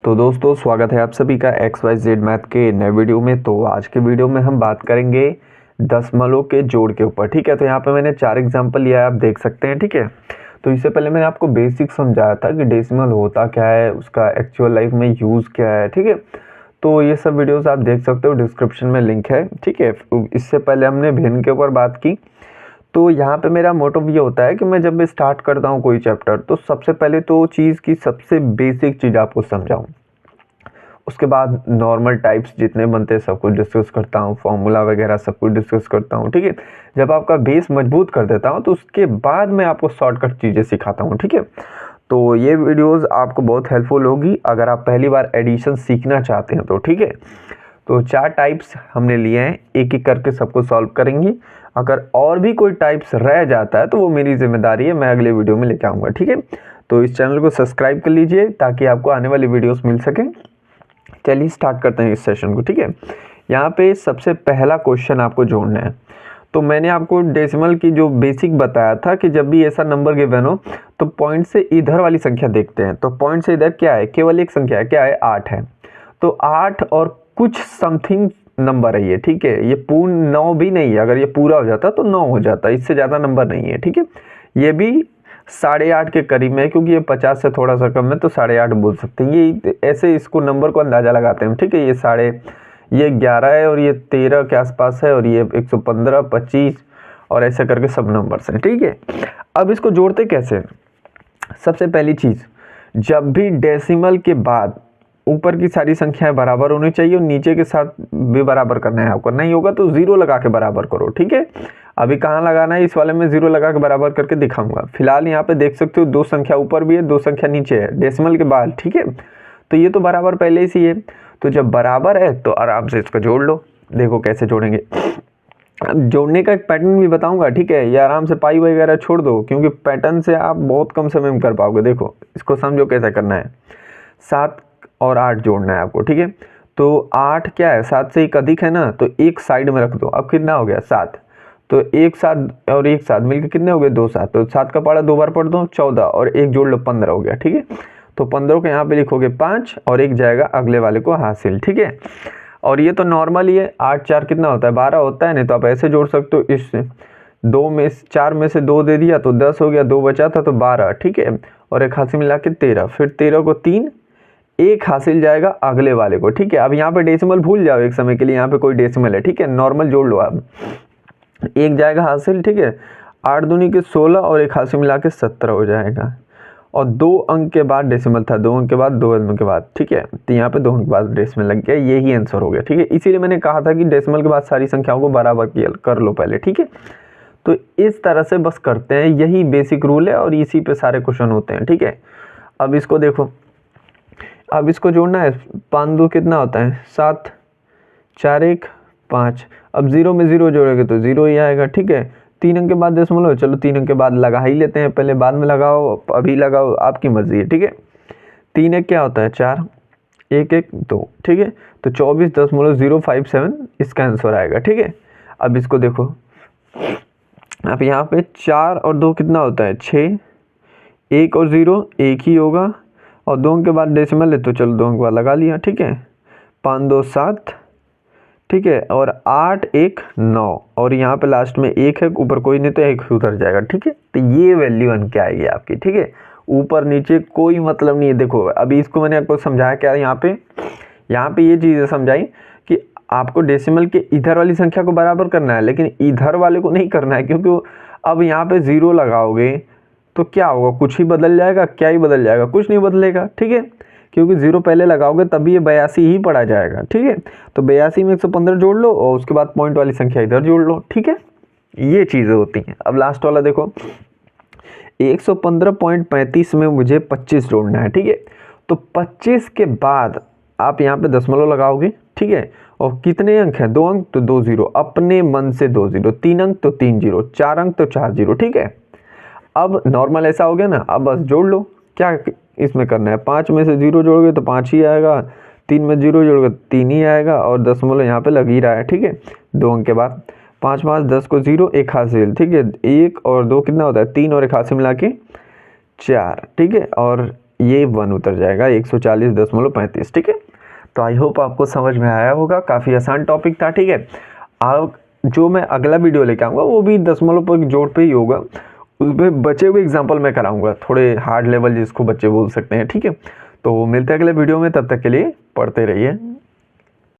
तो दोस्तों स्वागत है आप सभी का XYZ मैथ के नए वीडियो में। तो आज के वीडियो में हम बात करेंगे दशमलव के जोड़ के ऊपर। ठीक है, तो यहाँ पे मैंने 4 एग्जांपल लिया है, आप देख सकते हैं। ठीक है, तो इससे पहले मैंने आपको बेसिक समझाया था कि डेसिमल होता क्या है, उसका एक्चुअल लाइफ में यूज़ क्या है। ठीक है, तो ये सब वीडियोज़ आप देख सकते हो, डिस्क्रिप्शन में लिंक है। ठीक है, इससे पहले हमने भिन्न के ऊपर बात की। तो यहाँ पे मेरा मोटिव ये होता है कि मैं जब भी स्टार्ट करता हूँ कोई चैप्टर, तो सबसे पहले तो चीज़ की सबसे बेसिक चीज़ आपको समझाऊँ, उसके बाद नॉर्मल टाइप्स जितने बनते हैं सब कुछ डिस्कस करता हूँ, फॉर्मूला वगैरह सब कुछ डिस्कस करता हूँ। ठीक है, जब आपका बेस मजबूत कर देता हूँ तो उसके बाद मैं आपको शॉर्टकट चीज़ें सिखाता हूँ। ठीक है, तो ये वीडियोस आपको बहुत हेल्पफुल होगी अगर आप पहली बार एडिशन सीखना चाहते हैं तो। ठीक है, तो 4 टाइप्स हमने लिए हैं, एक एक करके सबको सॉल्व करेंगे। अगर और भी कोई टाइप्स रह जाता है तो वो मेरी जिम्मेदारी है, मैं अगले वीडियो में लेके आऊँगा। ठीक है, तो इस चैनल को सब्सक्राइब कर लीजिए ताकि आपको आने वाली वीडियोस मिल सकें। चलिए स्टार्ट करते हैं इस सेशन को। ठीक है, यहाँ पे सबसे पहला क्वेश्चन आपको जोड़ना है। तो मैंने आपको डेसिमल की जो बेसिक बताया था कि जब भी ऐसा नंबर गिवन हो तो पॉइंट से इधर वाली संख्या देखते हैं। तो पॉइंट से इधर क्या है, केवल एक संख्या है, क्या है, 8 है। तो 8 और कुछ समथिंग नंबर है ये। ठीक है, ये पूर्ण 9 भी नहीं है, अगर ये पूरा हो जाता तो 9 हो जाता, इससे ज़्यादा नंबर नहीं है। ठीक है, ये भी 8.5 के करीब में है, क्योंकि ये 50 से थोड़ा सा कम है तो 8.5 बोल सकते हैं। ये ऐसे इसको नंबर को अंदाज़ा लगाते हैं। ठीक है, ये 11 है और ये 13 के आसपास है और ये 115, 25 और ऐसे करके सब नंबर्स हैं। ठीक है, अब इसको जोड़ते कैसे। सबसे पहली चीज़, जब भी डेसिमल के बाद ऊपर की सारी संख्याएं बराबर होनी चाहिए और नीचे के साथ भी बराबर करना है आपको। नहीं होगा तो 0 लगा के बराबर करो। ठीक है, अभी कहाँ लगाना है, इस वाले में 0 लगा के बराबर करके दिखाऊंगा। फिलहाल यहाँ पे देख सकते हो 2 संख्या ऊपर भी है, 2 संख्या नीचे है डेसिमल के बाद। ठीक है, तो ये तो बराबर पहले से ही है, तो जब बराबर है तो आराम से इसको जोड़ लो। देखो कैसे जोड़ेंगे, अब जोड़ने का एक पैटर्न भी बताऊंगा। ठीक है, ये आराम से पाई वगैरह छोड़ दो, क्योंकि पैटर्न से आप बहुत कम समय में कर पाओगे। देखो इसको समझो कैसे करना है। 7 और 8 जोड़ना है आपको। ठीक है, तो 8 क्या है, 7 से एक अधिक है ना, तो एक साइड में रख दो। अब कितना हो गया, 7। तो एक 7 और एक 7 मिलकर कितने हो गए, 2 7। तो 7 का पारा 2 बार पढ़ दो, 14 और एक जोड़ लो, 15 हो गया। ठीक है, तो 15 को यहाँ पे लिखोगे 5 और एक जाएगा अगले वाले को हासिल। ठीक है, और ये तो नॉर्मल ही है, 8 4 कितना होता है, 12 होता है। नहीं तो आप ऐसे जोड़ सकते हो, इस 4 में से 2 दे दिया तो 10 हो गया, 2 बचा था तो 12। ठीक है, और एक हासिल मिला के 13, फिर 13 को 3, एक हासिल जाएगा अगले वाले को। ठीक है, अब यहाँ पे डेसिमल भूल जाओ एक समय के लिए, यहाँ पे कोई डेसिमल है। ठीक है, नॉर्मल जोड़ लो आप, एक जाएगा हासिल। ठीक है, 8 दूनी के 16 और एक हासिल मिला के 17 हो जाएगा। और 2 अंक के बाद डेसिमल था, 2 अंक के बाद, 2 अंक के बाद। ठीक है, तो यहाँ पे 2 अंक के बाद डेसिमल लग गया, यही आंसर हो गया। ठीक है, इसीलिए मैंने कहा था कि डेसिमल के बाद सारी संख्याओं को बराबर कर लो पहले। ठीक है, तो इस तरह से बस करते हैं, यही बेसिक रूल है और इसी पे सारे क्वेश्चन होते हैं। ठीक है, अब इसको देखो, अब इसको जोड़ना है। 5 2 कितना होता है, 7, 4 1 5। अब 0 में 0 जोड़ोगे तो 0 ही आएगा। ठीक है, 3 अंक के बाद डेसिमल, चलो 3 अंक के बाद लगा ही लेते हैं, पहले बाद में लगाओ, अभी लगाओ, आपकी मर्जी है। ठीक है, 3 1 क्या होता है, 4, 1 1 2। ठीक है, तो 24.057 इसका आंसर आएगा। ठीक है, अब इसको देखो, अब यहाँ पे 4 और 2 कितना होता है, 6, 1 और 0 1 ही होगा, और 2 अंक के बाद डेसिमल है तो चलो 2 अंक के बाद लगा लिया। ठीक है, 5 2 7। ठीक है, और 8 1 9, और यहाँ पे लास्ट में 1 है, ऊपर कोई नहीं तो 1 उधर जाएगा। ठीक है, तो ये वैल्यू बन के आएगी आपकी। ठीक है, ऊपर नीचे कोई मतलब नहीं है। देखो अभी इसको मैंने आपको समझाया क्या, यहाँ पे ये चीज़ें समझाई कि आपको डेसिमल के इधर वाली संख्या को बराबर करना है, लेकिन इधर वाले को नहीं करना है, क्योंकि अब यहाँ पे 0 लगाओगे तो क्या होगा, कुछ ही बदल जाएगा, क्या ही बदल जाएगा, कुछ नहीं बदलेगा। ठीक है, क्योंकि 0 पहले लगाओगे तभी ये 82 ही पड़ा जाएगा। ठीक है, तो 82 में 115 जोड़ लो और उसके बाद पॉइंट वाली संख्या इधर जोड़ लो। ठीक है, ये चीज़ें होती हैं। अब लास्ट वाला देखो, 115.35 में मुझे 25 जोड़ना है। ठीक है, तो 25 के बाद आप यहाँ पे दशमलव लगाओगे। ठीक है, और कितने अंक हैं, 2 अंक तो 2 0, अपने मन से 2 0, 3 अंक तो 3 0, 4 अंक तो 4 0। ठीक है, अब नॉर्मल ऐसा हो गया ना, अब बस जोड़ लो, क्या इसमें करना है, 5 में से 0 जोड़ोगे तो 5 ही आएगा, 3 में 0 जोड़ोगे तो 3 ही आएगा, और दशमलव यहाँ पे लग ही रहा है। ठीक है, 2 अंक के बाद 5 5 10 को 0, एक हासिल। ठीक है, 1 और 2 कितना होता है, 3 और एक हासिल मिला के 4। ठीक है, और ये 1 उतर जाएगा 140.35। ठीक है, तो आई होप आपको समझ में आया होगा, काफ़ी आसान टॉपिक था। ठीक है, अब जो मैं अगला वीडियो लेके आऊँगा वो भी दशमलव पर जोड़ पे ही होगा, उसमें बचे हुए एग्जाम्पल मैं कराऊंगा, थोड़े हार्ड लेवल जिसको बच्चे बोल सकते हैं। ठीक है, तो मिलते हैं अगले वीडियो में, तब तक के लिए पढ़ते रहिए।